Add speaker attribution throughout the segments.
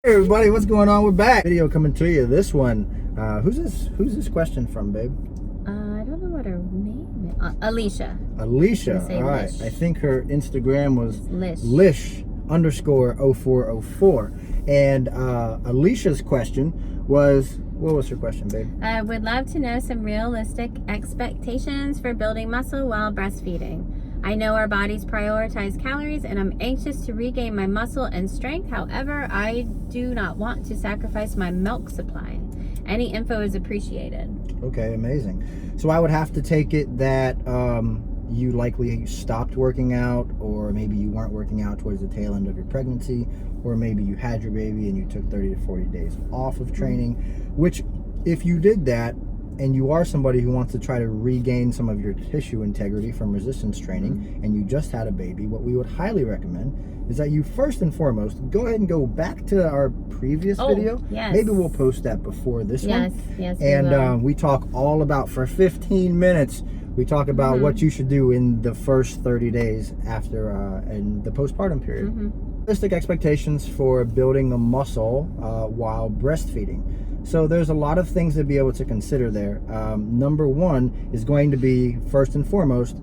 Speaker 1: Hey everybody, what's going on? We're back. Video coming to you. This one, who's this question from, babe?
Speaker 2: I don't know what her name is. Alicia.
Speaker 1: Alicia. All right.
Speaker 2: Lish.
Speaker 1: I think her Instagram was
Speaker 2: Lish.
Speaker 1: Lish_0404. And Alicia's question was, what was her question, babe?
Speaker 2: I would love to know some realistic expectations for building muscle while breastfeeding. I know our bodies prioritize calories and I'm anxious to regain my muscle and strength. However, I do not want to sacrifice my milk supply. Any info is appreciated.
Speaker 1: Okay, amazing. So I would have to take it that you likely stopped working out, or maybe you weren't working out towards the tail end of your pregnancy, or maybe you had your baby and you took 30 to 40 days off of training, which if you did that, and you are somebody who wants to try to regain some of your tissue integrity from resistance training, and you just had a baby, what we would highly recommend is that you first and foremost go ahead and go back to our previous video.
Speaker 2: Yes.
Speaker 1: Maybe we'll post that before this one.
Speaker 2: Yes,
Speaker 1: And we talk all about, for 15 minutes, we talk about what you should do in the first 30 days after in the postpartum period. Realistic expectations for building a muscle while breastfeeding. So there's a lot of things to be able to consider there. Number one is going to be, first and foremost,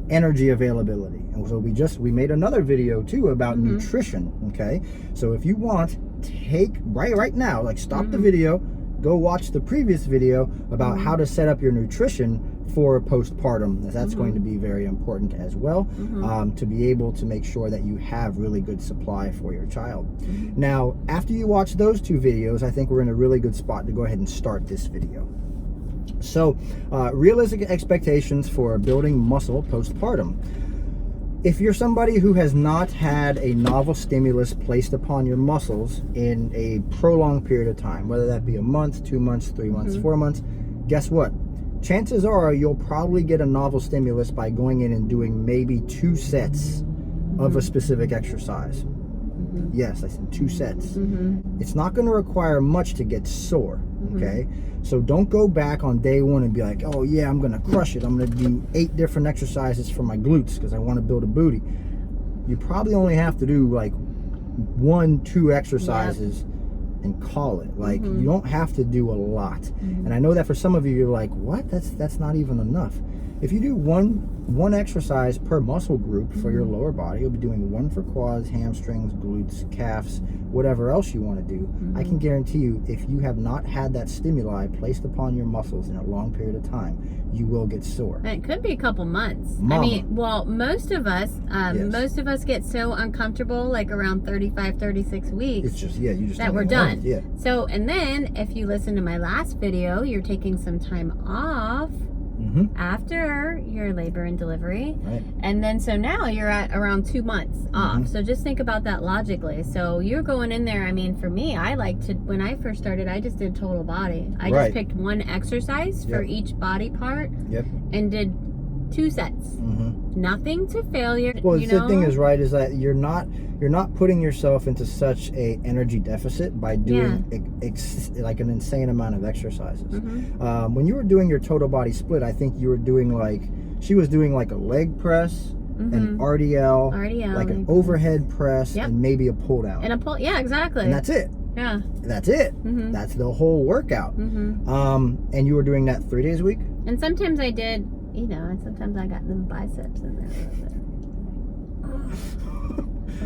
Speaker 1: energy availability. And so we made another video too about nutrition. Okay, so if you want, take right now, like stop the video, go watch the previous video about how to set up your nutrition for postpartum. That's going to be very important as well, to be able to make sure that you have really good supply for your child. Now, after you watch those two videos, I think we're in a really good spot to go ahead and start this video. So, realistic expectations for building muscle postpartum. If you're somebody who has not had a novel stimulus placed upon your muscles in a prolonged period of time, whether that be a month, 2 months, 3 months, 4 months, guess what? Chances are you'll probably get a novel stimulus by going in and doing maybe 2 sets of a specific exercise. Yes, I said 2 sets. It's not going to require much to get sore, okay? So don't go back on day one and be like, oh yeah, I'm going to crush it. I'm going to do 8 different exercises for my glutes because I want to build a booty. You probably only have to do like 1, 2 exercises and call it. Like, you don't have to do a lot. And I know that for some of you, you're like, what? That's not even enough. If you do one exercise per muscle group for your lower body, you'll be doing 1 for quads, hamstrings, glutes, calves, whatever else you want to do. I can guarantee you, if you have not had that stimuli placed upon your muscles in a long period of time, you will get sore.
Speaker 2: And it could be a couple months.
Speaker 1: Mama.
Speaker 2: I mean, well, most of us get so uncomfortable like around 35, 36 weeks.
Speaker 1: It's just, you just
Speaker 2: that we're done.
Speaker 1: Yeah.
Speaker 2: So, and then if you listen to my last video, you're taking some time off after your labor and delivery.
Speaker 1: Right.
Speaker 2: And then so now you're at around 2 months off. So just think about that logically. So you're going in there. I mean, for me, I like to, when I first started, I just did total body. I just picked 1 exercise for each body part and did 2 sets. Nothing to failure.
Speaker 1: Well, the thing is, right, is that you're not putting yourself into such a energy deficit by doing like an insane amount of exercises. When you were doing your total body split, I think you were doing like, she was doing like a leg press, an RDL, like an overhead press, and maybe a pull down.
Speaker 2: And a pull, exactly.
Speaker 1: And that's it.
Speaker 2: Yeah.
Speaker 1: That's it. That's the whole workout. And you were doing that 3 days a week?
Speaker 2: And sometimes I did, and sometimes I got them biceps in there a little bit.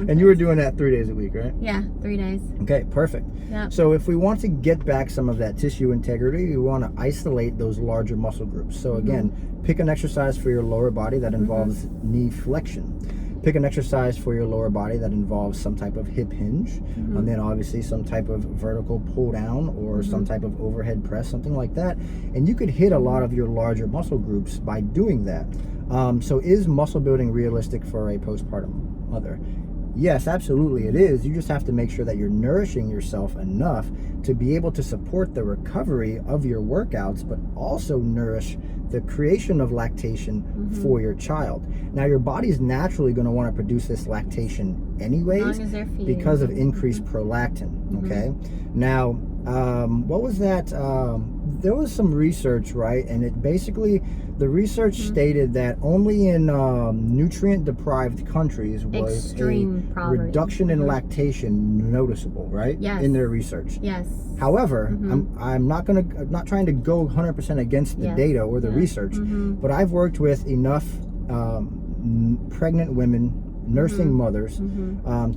Speaker 1: And you were doing that 3 days a week, right?
Speaker 2: Yeah, 3 days.
Speaker 1: Okay, perfect.
Speaker 2: Yeah.
Speaker 1: So if we want to get back some of that tissue integrity, we want to isolate those larger muscle groups. So again, pick an exercise for your lower body that involves knee flexion. Pick an exercise for your lower body that involves some type of hip hinge, and then obviously some type of vertical pull down or some type of overhead press, something like that. And you could hit a lot of your larger muscle groups by doing that. So is muscle building realistic for a postpartum mother? Yes, absolutely it is. You just have to make sure that you're nourishing yourself enough to be able to support the recovery of your workouts, but also nourish the creation of lactation for your child. Now, your body's naturally going to want to produce this lactation anyways because of increased prolactin, okay? Now, what was that? There was some research, right? And it basically, the research stated that only in nutrient deprived countries was
Speaker 2: extreme
Speaker 1: a
Speaker 2: poverty.
Speaker 1: reduction in lactation noticeable, right?
Speaker 2: Yes.
Speaker 1: In their research.
Speaker 2: Yes.
Speaker 1: However, I'm not trying to go 100% against the data or the research, but I've worked with enough pregnant women, nursing mothers,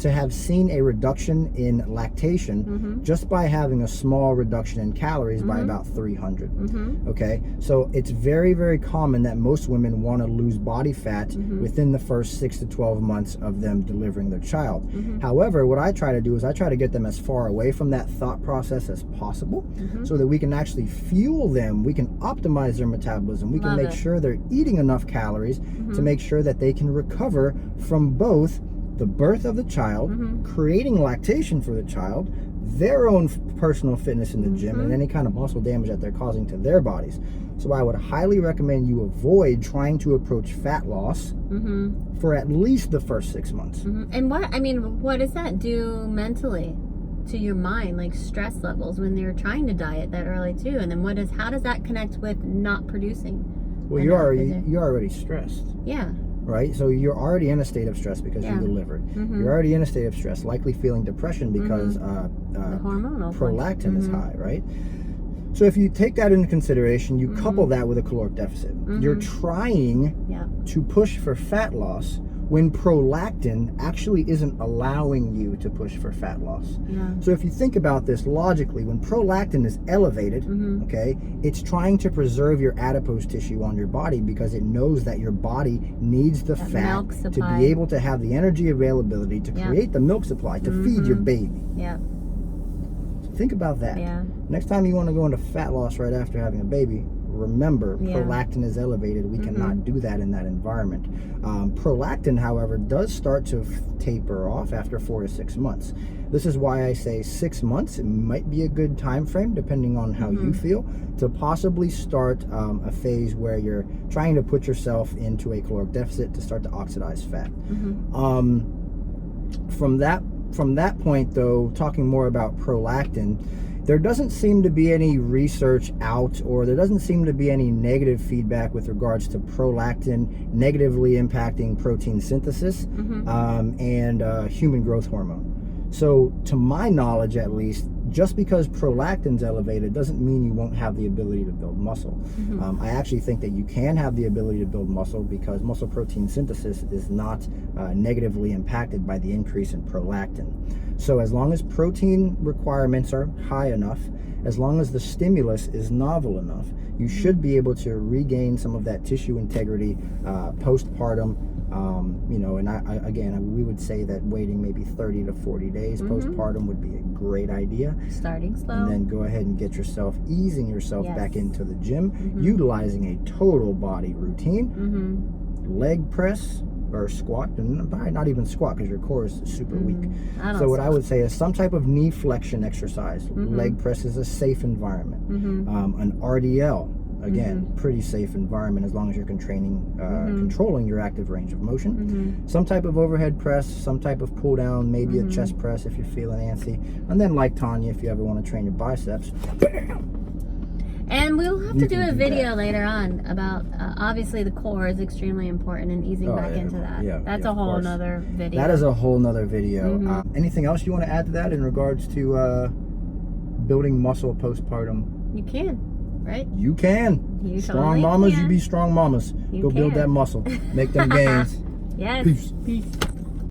Speaker 1: to have seen a reduction in lactation just by having a small reduction in calories by about 300. Okay, so it's very, very common that most women want to lose body fat within the first 6 to 12 months of them delivering their child. However, what I try to do is I try to get them as far away from that thought process as possible, so that we can actually fuel them, we can optimize their metabolism, we can make sure they're eating enough calories to make sure that they can recover from both the birth of the child, creating lactation for the child, their own personal fitness in the gym, and any kind of muscle damage that they're causing to their bodies. So I would highly recommend you avoid trying to approach fat loss for at least the first 6 months.
Speaker 2: And what does that do mentally to your mind, like stress levels when they're trying to diet that early too? And then how does that connect with not producing?
Speaker 1: Well, you're already stressed.
Speaker 2: Yeah.
Speaker 1: Right? So you're already in a state of stress because you delivered. You're already in a state of stress, likely feeling depression because
Speaker 2: the hormonal
Speaker 1: prolactin is high, right? So if you take that into consideration, you couple that with a caloric deficit. You're trying to push for fat loss when prolactin actually isn't allowing you to push for fat loss. So if you think about this logically, when prolactin is elevated, okay, it's trying to preserve your adipose tissue on your body because it knows that your body needs the fat to be able to have the energy availability to create the milk supply to feed your baby. So think about that. Next time you want to go into fat loss right after having a baby, remember, prolactin is elevated. We cannot do that in that environment. Prolactin, however, does start to taper off after 4 to 6 months. This is why I say 6 months. It might be a good time frame, depending on how you feel, to possibly start a phase where you're trying to put yourself into a caloric deficit to start to oxidize fat. From that point, though, talking more about prolactin, there doesn't seem to be any research out, or there doesn't seem to be any negative feedback with regards to prolactin negatively impacting protein synthesis and human growth hormone. So to my knowledge, at least, just because prolactin's elevated doesn't mean you won't have the ability to build muscle. I actually think that you can have the ability to build muscle because muscle protein synthesis is not negatively impacted by the increase in prolactin. So as long as protein requirements are high enough, as long as the stimulus is novel enough, you should be able to regain some of that tissue integrity postpartum. And we would say that waiting maybe 30 to 40 days postpartum would be a great idea.
Speaker 2: Starting slow.
Speaker 1: And then go ahead and get yourself, easing yourself back into the gym, utilizing a total body routine, leg press or squat, and probably not even squat because your core is super weak. So what I would say is some type of knee flexion exercise. Leg press is a safe environment. An RDL, again, pretty safe environment as long as you're controlling your active range of motion. Some type of overhead press, some type of pull down, maybe a chest press if you're feeling antsy. And then like Tanya, if you ever want to train your biceps.
Speaker 2: And we'll have to do a video later on about, obviously the core is extremely important and easing back into that. That's a whole nother video.
Speaker 1: That is a whole nother video. Anything else you want to add to that in regards to building muscle postpartum?
Speaker 2: You can, right?
Speaker 1: You can.
Speaker 2: You
Speaker 1: strong mamas, you be strong mamas. Go build that muscle. Make them gains.
Speaker 2: Yes.
Speaker 1: Peace.